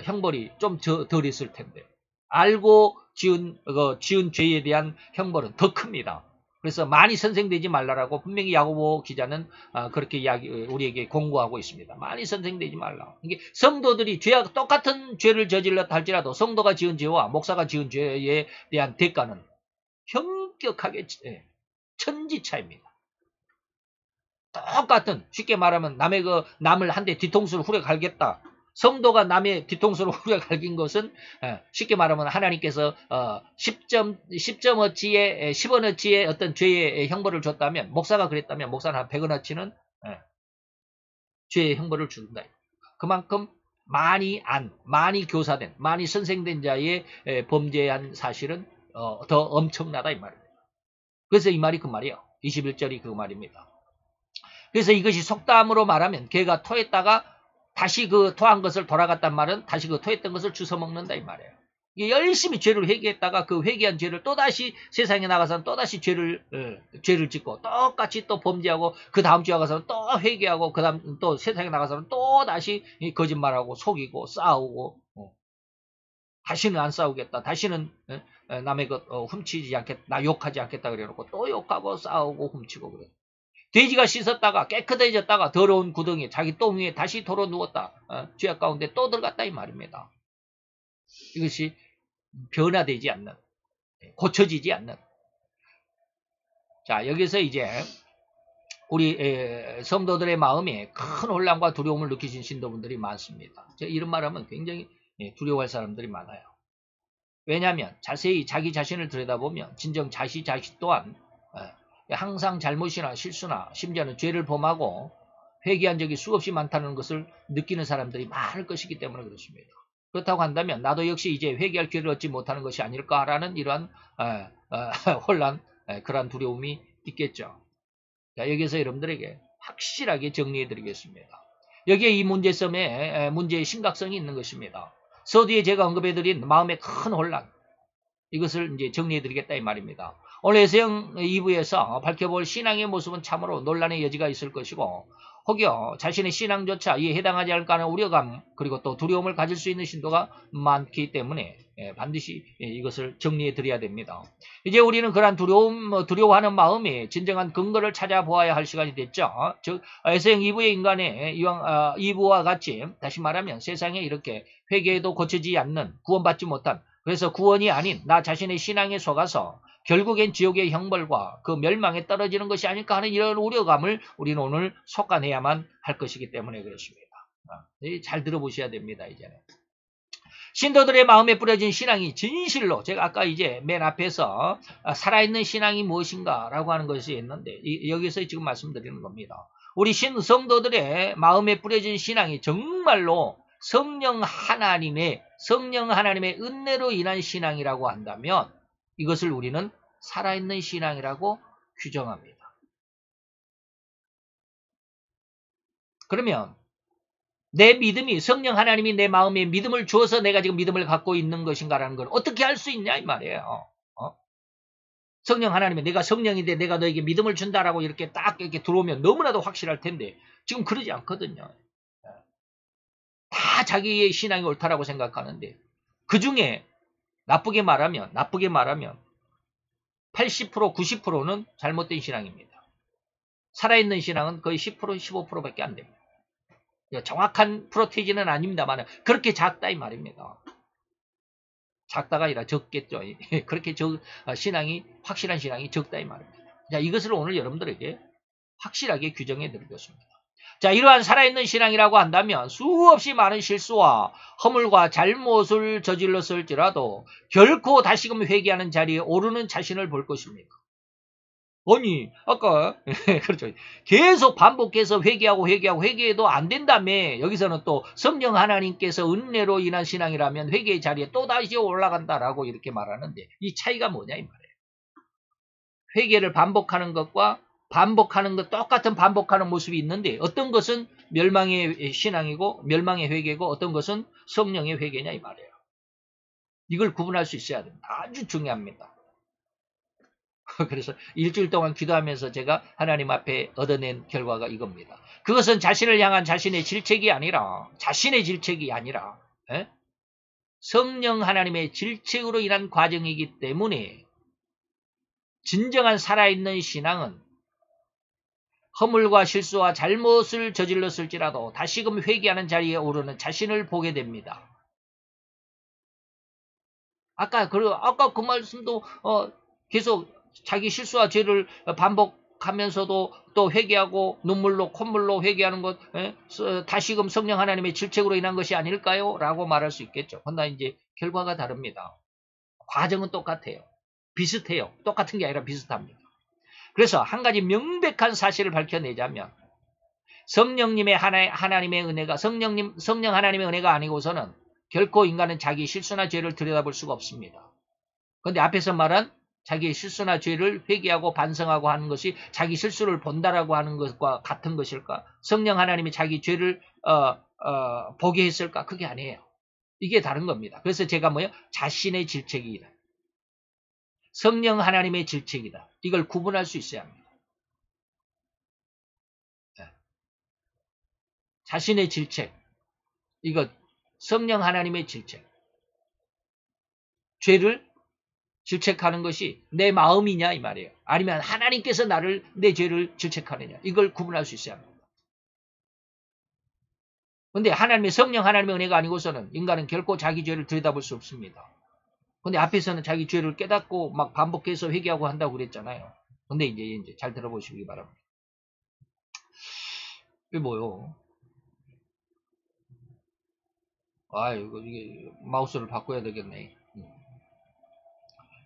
형벌이 좀 덜 있을 텐데 알고 지은 죄에 대한 형벌은 더 큽니다. 그래서 많이 선생되지 말라라고 분명히 야고보 기자는 그렇게 우리에게 공고하고 있습니다. 많이 선생되지 말라. 이게 성도들이 똑같은 죄를 저질렀다 할지라도 성도가 지은 죄와 목사가 지은 죄에 대한 대가는 현격하게 천지 차이입니다. 똑같은 쉽게 말하면 남을 한 대 뒤통수를 후려 갈겠다. 성도가 남의 뒤통수를 후려 갈긴 것은 쉽게 말하면 하나님께서 10원어치의 어떤 죄의 형벌을 줬다면 목사가 그랬다면 목사는 한 100원어치는 죄의 형벌을 준다. 그만큼 많이 교사된, 많이 선생된 자의 범죄한 사실은 더 엄청나다 이 말입니다. 그래서 이 말이 그 말이에요. 21절이 그 말입니다. 그래서 이것이 속담으로 말하면 개가 토했다가 다시 그 토한 것을 돌아갔단 말은 다시 그 토했던 것을 주워 먹는다 이 말이에요. 이게 열심히 죄를 회개했다가 그 회개한 죄를 또다시 세상에 나가서는 또다시 죄를 짓고 똑같이 또 범죄하고 그 다음 주에 가서는 또 회개하고 그 다음 또 세상에 나가서는 또다시 거짓말하고 속이고 싸우고 다시는 안 싸우겠다. 다시는 남의 것 훔치지 않겠다. 나 욕하지 않겠다 그래놓고 또 욕하고 싸우고 훔치고 그래. 돼지가 씻었다가 깨끗해졌다가 더러운 구덩이 자기 똥 위에 다시 돌아 누웠다. 죄악 가운데 또 들어갔다 이 말입니다. 이것이 변화되지 않는, 고쳐지지 않는. 자, 여기서 이제 우리 성도들의 마음에 큰 혼란과 두려움을 느끼신 신도분들이 많습니다. 제가 이런 말하면 굉장히 두려워할 사람들이 많아요. 왜냐하면 자세히 자기 자신을 들여다보면 진정 자시 또한 항상 잘못이나 실수나 심지어는 죄를 범하고 회개한 적이 수없이 많다는 것을 느끼는 사람들이 많을 것이기 때문에 그렇습니다. 그렇다고 한다면 나도 역시 이제 회개할 기회를 얻지 못하는 것이 아닐까라는 이러한 혼란, 그러한 두려움이 있겠죠. 자, 여기서 여러분들에게 확실하게 정리해 드리겠습니다. 여기에 이 문제의 심각성이 있는 것입니다. 서두에 제가 언급해 드린 마음의 큰 혼란, 이것을 이제 정리해 드리겠다 이 말입니다. 오늘 에세형 2부에서 밝혀볼 신앙의 모습은 참으로 논란의 여지가 있을 것이고 혹여 자신의 신앙조차 이에 해당하지 않을까 하는 우려감 그리고 또 두려움을 가질 수 있는 신도가 많기 때문에 반드시 이것을 정리해 드려야 됩니다. 이제 우리는 그러한 두려워하는 마음이 진정한 근거를 찾아보아야 할 시간이 됐죠. 즉 에세형 2부의 인간의 이왕 2부와 같이 다시 말하면 세상에 이렇게 회개해도 고쳐지지 않는 구원받지 못한 그래서 구원이 아닌 나 자신의 신앙에 속아서 결국엔 지옥의 형벌과 그 멸망에 떨어지는 것이 아닐까 하는 이런 우려감을 우리는 오늘 속아내야만 할 것이기 때문에 그렇습니다. 잘 들어보셔야 됩니다. 이제는. 신도들의 마음에 뿌려진 신앙이 진실로 제가 아까 이제 맨 앞에서 살아있는 신앙이 무엇인가 라고 하는 것이 있는데 여기서 지금 말씀드리는 겁니다. 우리 성도들의 마음에 뿌려진 신앙이 정말로 성령 하나님의 은혜로 인한 신앙이라고 한다면 이것을 우리는 살아있는 신앙이라고 규정합니다. 그러면 내 믿음이 성령 하나님이 내 마음에 믿음을 주어서 내가 지금 믿음을 갖고 있는 것인가라는 걸 어떻게 할 수 있냐 이 말이에요. 성령 하나님이 내가 성령인데 내가 너에게 믿음을 준다라고 이렇게 딱 이렇게 들어오면 너무나도 확실할 텐데 지금 그러지 않거든요. 다 자기의 신앙이 옳다라고 생각하는데 그 중에 나쁘게 말하면 80% 90%는 잘못된 신앙입니다. 살아있는 신앙은 거의 10% 15%밖에 안 됩니다. 정확한 프로테이지는 아닙니다만 그렇게 작다 이 말입니다. 작다가 아니라 적겠죠. 그렇게 확실한 신앙이 적다 이 말입니다. 자, 이것을 오늘 여러분들에게 확실하게 규정해 드릴 것입니다. 자, 이러한 살아있는 신앙이라고 한다면 수없이 많은 실수와 허물과 잘못을 저질렀을지라도 결코 다시금 회개하는 자리에 오르는 자신을 볼 것입니다. 아니, 아까, 그렇죠. 계속 반복해서 회개해도 안 된다며, 여기서는 또 성령 하나님께서 은혜로 인한 신앙이라면 회개의 자리에 또다시 올라간다라고 이렇게 말하는데, 이 차이가 뭐냐, 이 말이에요. 회개를 반복하는 것과 똑같은 반복하는 모습이 있는데, 어떤 것은 멸망의 신앙이고, 멸망의 회개고, 어떤 것은 성령의 회개냐, 이 말이에요. 이걸 구분할 수 있어야 됩니다. 아주 중요합니다. 그래서 일주일 동안 기도하면서 제가 하나님 앞에 얻어낸 결과가 이겁니다. 그것은 자신을 향한 자신의 질책이 아니라 성령 하나님의 질책으로 인한 과정이기 때문에 진정한 살아있는 신앙은 허물과 실수와 잘못을 저질렀을지라도 다시금 회개하는 자리에 오르는 자신을 보게 됩니다. 아까 그 말씀도 계속 자기 실수와 죄를 반복하면서도 또 회개하고 눈물로 콧물로 회개하는 것 다시금 성령 하나님의 질책으로 인한 것이 아닐까요? 라고 말할 수 있겠죠. 그러나 이제 결과가 다릅니다. 과정은 똑같아요. 비슷해요. 똑같은 게 아니라 비슷합니다. 그래서 한 가지 명백한 사실을 밝혀내자면 성령님의 하나님의 은혜가 성령 하나님의 은혜가 아니고서는 결코 인간은 자기 실수나 죄를 들여다볼 수가 없습니다. 그런데 앞에서 말한 자기의 실수나 죄를 회개하고 반성하고 하는 것이 자기 실수를 본다라고 하는 것과 같은 것일까? 성령 하나님이 자기 죄를 보게 했을까? 그게 아니에요. 이게 다른 겁니다. 그래서 제가 자신의 질책이다. 성령 하나님의 질책이다. 이걸 구분할 수 있어야 합니다. 자신의 질책. 이거 성령 하나님의 질책. 죄를 질책하는 것이 내 마음이냐 이 말이에요. 아니면 하나님께서 내 죄를 질책하느냐. 이걸 구분할 수 있어야 합니다. 그런데 성령 하나님의 은혜가 아니고서는 인간은 결코 자기 죄를 들여다볼 수 없습니다. 그런데 앞에서는 자기 죄를 깨닫고 막 반복해서 회개하고 한다고 그랬잖아요. 그런데 이제 잘 들어보시기 바랍니다. 이게 뭐요? 이게 마우스를 바꿔야 되겠네.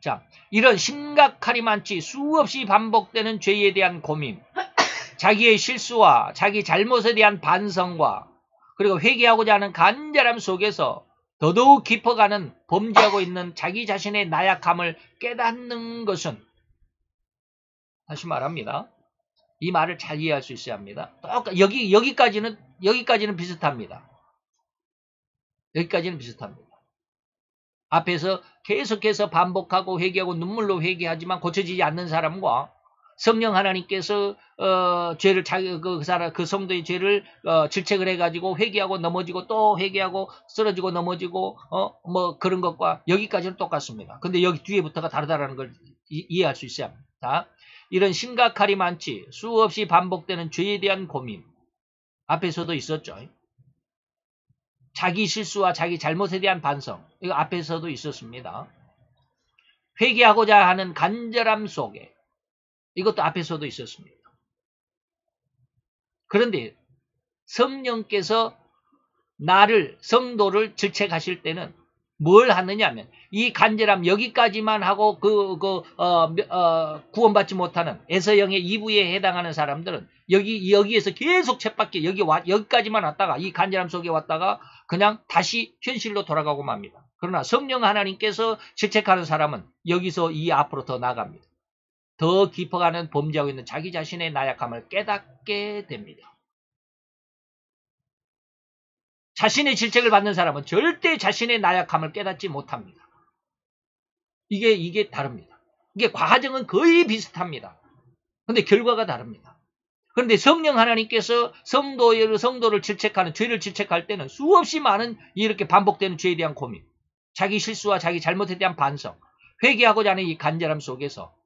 자, 이런 심각하리만치 수없이 반복되는 죄에 대한 고민, 자기의 실수와 자기 잘못에 대한 반성과 그리고 회개하고자 하는 간절함 속에서 더더욱 깊어가는 범죄하고 있는 자기 자신의 나약함을 깨닫는 것은 다시 말합니다. 이 말을 잘 이해할 수 있어야 합니다. 여기까지는 비슷합니다. 여기까지는 비슷합니다. 앞에서 계속해서 반복하고 회개하고 눈물로 회개하지만 고쳐지지 않는 사람과 성령 하나님께서 죄를 그 성도의 죄를 질책을 해가지고 회개하고 넘어지고 또 회개하고 쓰러지고 넘어지고 그런 것과 여기까지는 똑같습니다. 근데 여기 뒤에부터가 다르다라는 걸 이해할 수 있어야 합니다. 자, 이런 심각하리만치 수없이 반복되는 죄에 대한 고민 앞에서도 있었죠. 자기 실수와 자기 잘못에 대한 반성 이거 앞에서도 있었습니다. 회개하고자 하는 간절함 속에 이것도 앞에서도 있었습니다. 그런데 성령께서 성도를 질책하실 때는 뭘 하느냐면 이 간절함 여기까지만 하고 구원받지 못하는 에서영의 2부에 해당하는 사람들은 여기에서 계속 쳇바퀴 여기까지만 왔다가 이 간절함 속에 왔다가 그냥 다시 현실로 돌아가고 맙니다. 그러나 성령 하나님께서 질책하는 사람은 여기서 이 앞으로 더 나갑니다. 더 깊어가는 범죄하고 있는 자기 자신의 나약함을 깨닫게 됩니다. 자신의 질책을 받는 사람은 절대 자신의 나약함을 깨닫지 못합니다. 이게 다릅니다. 이게 과정은 거의 비슷합니다. 그런데 결과가 다릅니다. 그런데 성령 하나님께서 성도를 질책하는 죄를 질책할 때는 수없이 많은 이렇게 반복되는 죄에 대한 고민, 자기 실수와 자기 잘못에 대한 반성, 회개하고자 하는 이 간절함 속에서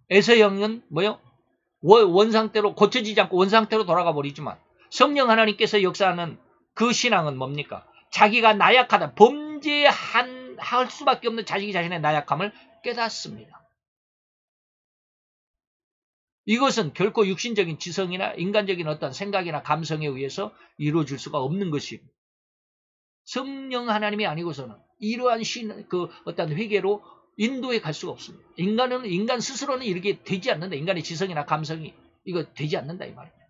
에서영은 원상태로 고쳐지지 않고 원상태로 돌아가 버리지만 성령 하나님께서 역사하는 그 신앙은 뭡니까? 자기가 나약하다, 범죄할 수밖에 없는 자기 자신의 나약함을 깨닫습니다. 이것은 결코 육신적인 지성이나 인간적인 어떤 생각이나 감성에 의해서 이루어질 수가 없는 것입니다. 성령 하나님이 아니고서는 이러한 어떤 회개로 인도에 갈 수가 없습니다. 인간 스스로는 이렇게 되지 않는다. 인간의 지성이나 감성이 이거 되지 않는다 이 말입니다.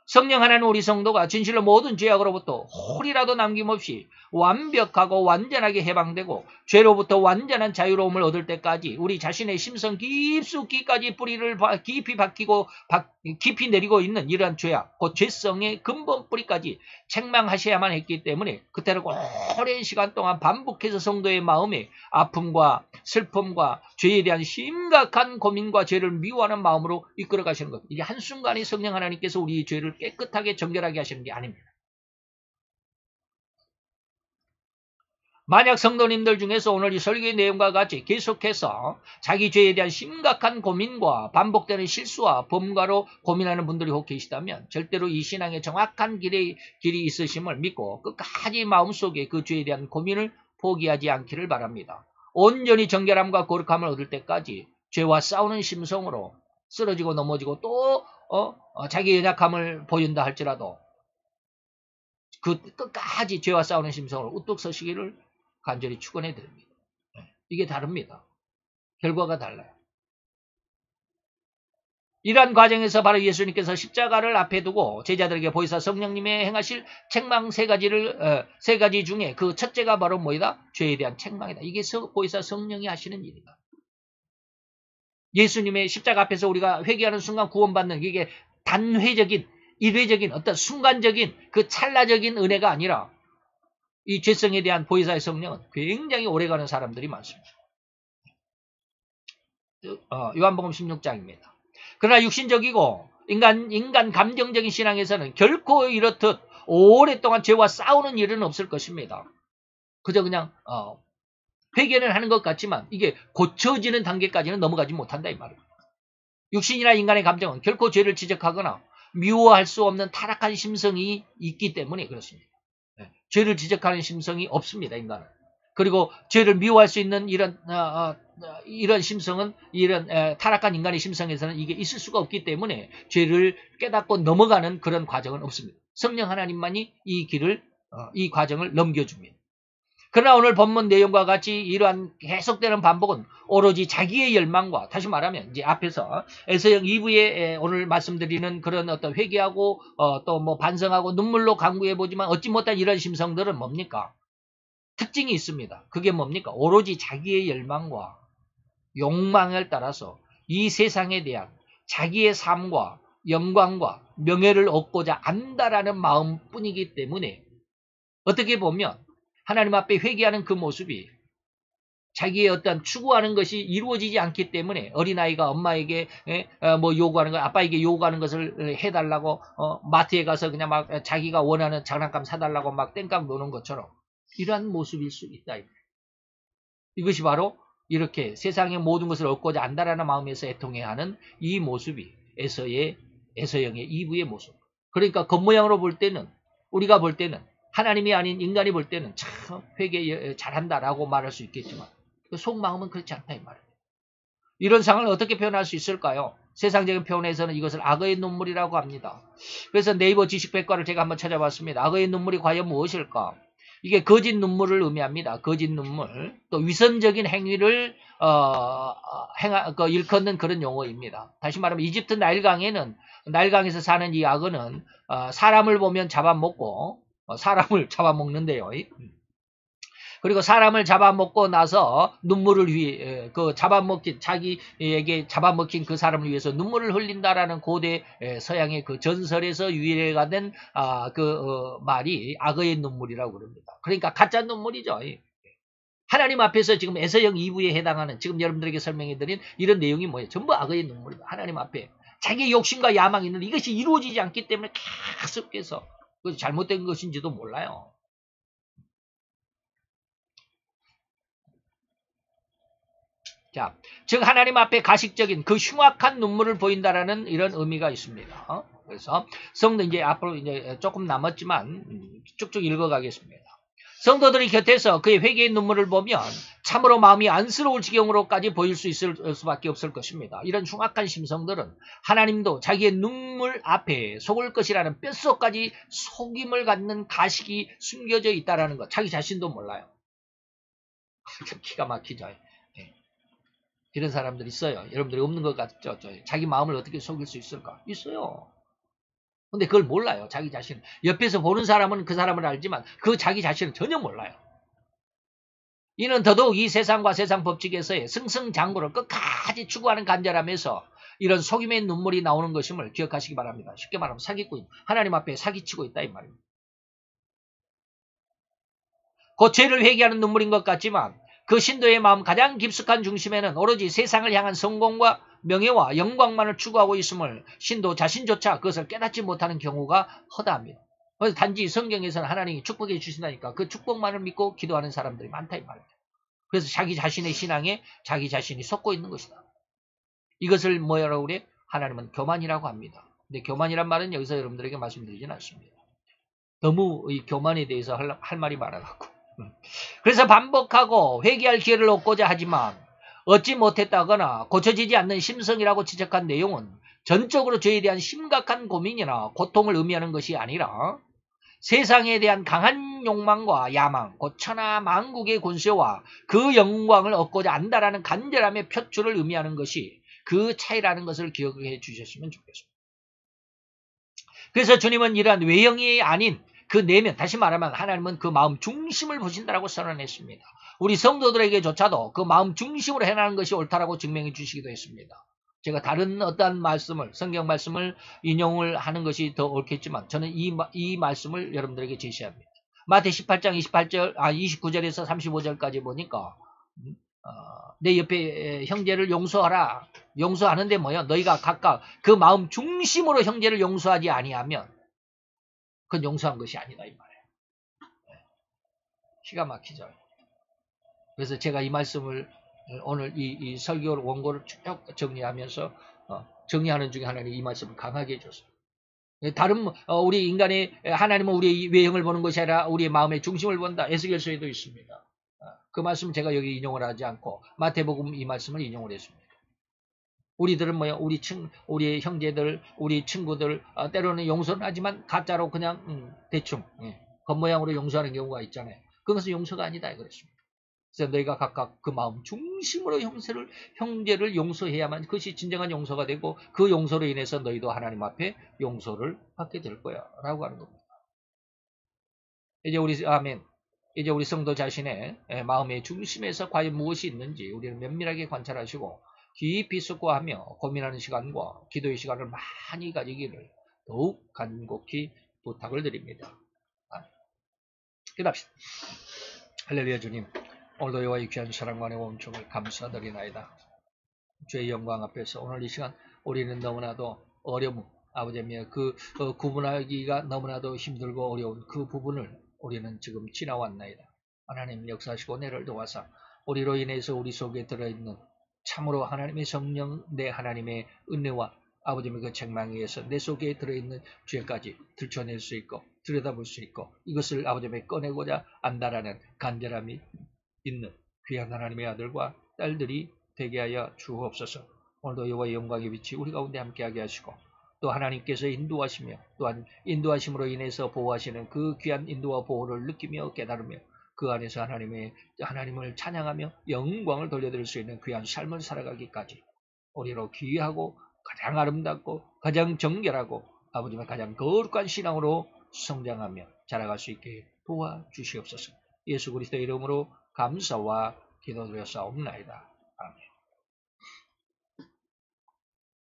성령 하나님 우리 성도가 진실로 모든 죄악으로부터 홀이라도 남김없이 완벽하고 완전하게 해방되고 죄로부터 완전한 자유로움을 얻을 때까지 우리 자신의 심성 깊숙이까지 뿌리를 깊이 박히고 깊이 내리고 있는 이러한 죄악, 그 죄성의 근본 뿌리까지 책망하셔야만 했기 때문에 그때는 오랜 시간 동안 반복해서 성도의 마음에 아픔과 슬픔과 죄에 대한 심각한 고민과 죄를 미워하는 마음으로 이끌어 가시는 것. 이게 한순간에 성령 하나님께서 우리의 죄를 깨끗하게 정결하게 하시는 게 아닙니다. 만약 성도님들 중에서 오늘 이 설교의 내용과 같이 계속해서 자기 죄에 대한 심각한 고민과 반복되는 실수와 범과로 고민하는 분들이 혹 계시다면 절대로 이 신앙의 정확한 길이 있으심을 믿고 끝까지 마음속에 그 죄에 대한 고민을 포기하지 않기를 바랍니다. 온전히 정결함과 거룩함을 얻을 때까지 죄와 싸우는 심성으로 쓰러지고 넘어지고 또 자기 연약함을 보인다 할지라도 그 끝까지 죄와 싸우는 심성으로 우뚝 서시기를 간절히 축원해 드립니다. 이게 다릅니다. 결과가 달라요. 이러한 과정에서 바로 예수님께서 십자가를 앞에 두고 제자들에게 보이사 성령님의 행하실 책망 세 가지 중에 그 첫째가 바로 뭐이다? 죄에 대한 책망이다. 이게 보이사 성령이 하시는 일이다. 예수님의 십자가 앞에서 우리가 회개하는 순간 구원받는 이게 단회적인 일회적인 어떤 순간적인 그 찰나적인 은혜가 아니라 이 죄성에 대한 보혜사의 성령은 굉장히 오래가는 사람들이 많습니다. 요한복음 16장입니다. 그러나 육신적이고 인간 감정적인 신앙에서는 결코 이렇듯 오랫동안 죄와 싸우는 일은 없을 것입니다. 그저 그냥 회개는 하는 것 같지만 이게 고쳐지는 단계까지는 넘어가지 못한다 이 말입니다. 육신이나 인간의 감정은 결코 죄를 지적하거나 미워할 수 없는 타락한 심성이 있기 때문에 그렇습니다. 죄를 지적하는 심성이 없습니다, 인간은. 그리고 죄를 미워할 수 있는 이런 심성은 타락한 인간의 심성에서는 이게 있을 수가 없기 때문에 죄를 깨닫고 넘어가는 그런 과정은 없습니다. 성령 하나님만이 이 과정을 넘겨줍니다. 그러나 오늘 본문 내용과 같이 이러한 계속되는 반복은 오로지 자기의 열망과 다시 말하면 이제 앞에서 에서형 2부에 오늘 말씀드리는 그런 어떤 회개하고 또 뭐 반성하고 눈물로 강구해 보지만 얻지 못한 이런 심성들은 뭡니까? 특징이 있습니다. 그게 뭡니까? 오로지 자기의 열망과 욕망을 따라서 이 세상에 대한 자기의 삶과 영광과 명예를 얻고자 안다라는 마음뿐이기 때문에 어떻게 보면 하나님 앞에 회개하는 그 모습이 자기의 어떤 추구하는 것이 이루어지지 않기 때문에 어린아이가 엄마에게 뭐 요구하는 것, 아빠에게 요구하는 것을 해달라고 마트에 가서 그냥 막 자기가 원하는 장난감 사달라고 막 땡깡 노는 것처럼 이러한 모습일 수 있다. 이것이 바로 이렇게 세상의 모든 것을 얻고자 안다라는 마음에서 애통해야 하는 이 모습이 에서형의 2부의 모습. 그러니까 겉모양으로 볼 때는 우리가 볼 때는 하나님이 아닌 인간이 볼 때는 참 회개 잘한다라고 말할 수 있겠지만 속마음은 그렇지 않다 이 말이에요. 이런 상황을 어떻게 표현할 수 있을까요? 세상적인 표현에서는 이것을 악의 눈물이라고 합니다. 그래서 네이버 지식백과를 제가 한번 찾아봤습니다. 악의 눈물이 과연 무엇일까? 이게 거짓 눈물을 의미합니다. 거짓 눈물. 또 위선적인 행위를 일컫는 그런 용어입니다. 다시 말하면 이집트 나일강에서 사는 이 악어는 사람을 보면 잡아먹고 사람을 잡아먹는데요. 그리고 사람을 잡아먹고 나서 눈물을 자기에게 잡아먹힌 그 사람을 위해서 눈물을 흘린다라는 고대 서양의 그 전설에서 유래가 된 말이 악어의 눈물이라고 그럽니다. 그러니까 가짜 눈물이죠. 하나님 앞에서 지금 에서형 2부에 해당하는 지금 여러분들에게 설명해드린 이런 내용이 뭐예요? 전부 악어의 눈물이다. 하나님 앞에 자기의 욕심과 야망이 있는데 이것이 이루어지지 않기 때문에 계속해서 잘못된 것인지도 몰라요. 자, 즉 하나님 앞에 가식적인 그 흉악한 눈물을 보인다라는 이런 의미가 있습니다. 그래서 성도 이제 앞으로 이제 조금 남았지만 쭉쭉 읽어가겠습니다. 성도들이 곁에서 그의 회개의 눈물을 보면 참으로 마음이 안쓰러울 지경으로까지 보일 수 있을 수밖에 없을 것입니다. 이런 흉악한 심성들은 하나님도 자기의 눈물 앞에 속을 것이라는 뼛속까지 속임을 갖는 가식이 숨겨져 있다는 것. 자기 자신도 몰라요. 기가 막히죠. 예. 이런 사람들 있어요. 여러분들이 없는 것 같죠? 자기 마음을 어떻게 속일 수 있을까? 있어요. 근데 그걸 몰라요. 자기 자신. 옆에서 보는 사람은 그 사람을 알지만 그 자기 자신은 전혀 몰라요. 이는 더더욱 이 세상과 세상 법칙에서의 승승장구를 끝까지 추구하는 간절함에서 이런 속임의 눈물이 나오는 것임을 기억하시기 바랍니다. 쉽게 말하면 사기꾼, 하나님 앞에 사기치고 있다 이 말입니다. 그 죄를 회개하는 눈물인 것 같지만 그 신도의 마음 가장 깊숙한 중심에는 오로지 세상을 향한 성공과 명예와 영광만을 추구하고 있음을 신도 자신조차 그것을 깨닫지 못하는 경우가 허다합니다. 그래서 단지 성경에서는 하나님이 축복해 주신다니까 그 축복만을 믿고 기도하는 사람들이 많다 이 말입니다. 그래서 자기 자신의 신앙에 자기 자신이 속고 있는 것이다. 이것을 뭐라고 그래? 하나님은 교만이라고 합니다. 근데 교만이란 말은 여기서 여러분들에게 말씀드리진 않습니다. 너무 이 교만에 대해서 할 말이 많아갖고. 그래서 반복하고 회개할 기회를 얻고자 하지만 얻지 못했다거나 고쳐지지 않는 심성이라고 지적한 내용은 전적으로 죄에 대한 심각한 고민이나 고통을 의미하는 것이 아니라 세상에 대한 강한 욕망과 야망, 곧 천하 만국의 권세와 그 영광을 얻고자 한다라는 간절함의 표출을 의미하는 것이 그 차이라는 것을 기억해 주셨으면 좋겠습니다. 그래서 주님은 이러한 외형이 아닌 그 내면, 다시 말하면 하나님은 그 마음 중심을 보신다라고 선언했습니다. 우리 성도들에게조차도 그 마음 중심으로 해나가는 것이 옳다라고 증명해 주시기도 했습니다. 제가 다른 어떠한 말씀을, 성경 말씀을 인용을 하는 것이 더 옳겠지만 저는 이 말씀을 여러분들에게 제시합니다. 마태 18장 29절에서 35절까지 보니까 내 옆에 형제를 용서하라. 용서하는데 뭐요? 너희가 각각 그 마음 중심으로 형제를 용서하지 아니하면 그건 용서한 것이 아니다 이 말이에요. 기가 막히죠. 그래서 제가 이 말씀을 오늘 이 설교 원고를 쭉 정리하면서 정리하는 중에 하나는 이 말씀을 강하게 해줬어요. 다른 우리 인간의 하나님은 우리의 외형을 보는 것이 아니라 우리의 마음의 중심을 본다. 에스겔서에도 있습니다. 그 말씀 제가 여기 인용을 하지 않고 마태복음 이 말씀을 인용을 했습니다. 우리들은 뭐야? 우리의 형제들, 우리 친구들 때로는 용서는 하지만 가짜로 그냥 대충 겉모양으로 용서하는 경우가 있잖아요. 그것은 용서가 아니다 그랬습니다. 그래서 너희가 각각 그 마음 중심으로 형제를 용서해야만 그것이 진정한 용서가 되고 그 용서로 인해서 너희도 하나님 앞에 용서를 받게 될 거야 라고 하는 겁니다. 이제 우리 성도 자신의 마음의 중심에서 과연 무엇이 있는지 우리는 면밀하게 관찰하시고 깊이 숙고하며 고민하는 시간과 기도의 시간을 많이 가지기를 더욱 간곡히 부탁을 드립니다. 기도합시다. 할렐루야 주님, 오늘도 여호와의 귀한 사랑과 온총을 감사드리나이다. 주의 영광 앞에서 오늘 이 시간 우리는 너무나도 어려움, 아버지의 그 구분하기가 너무나도 힘들고 어려운 그 부분을 우리는 지금 지나왔나이다. 하나님 역사하시고 내를 도와서 우리로 인해서 우리 속에 들어있는 참으로 하나님의 성령, 내 하나님의 은혜와 아버지의 그 책망에 의해서 내 속에 들어있는 죄까지 들춰낼 수 있고 들여다볼 수 있고 이것을 아버지의 꺼내고자 한다라는 간절함이 있는 귀한 하나님의 아들과 딸들이 되게 하여 주옵소서. 오늘도 여호와의 영광의 빛이 우리 가운데 함께하게 하시고 또 하나님께서 인도하시며 또한 인도하심으로 인해서 보호하시는 그 귀한 인도와 보호를 느끼며 깨달으며 그 안에서 하나님을 찬양하며 영광을 돌려드릴 수 있는 귀한 삶을 살아가기까지 우리로 귀하고 가장 아름답고 가장 정결하고 아버지의 가장 거룩한 신앙으로 성장하며 자라갈 수 있게 도와주시옵소서. 예수 그리스도의 이름으로 감사와 기도드렸사옵나이다. 아멘.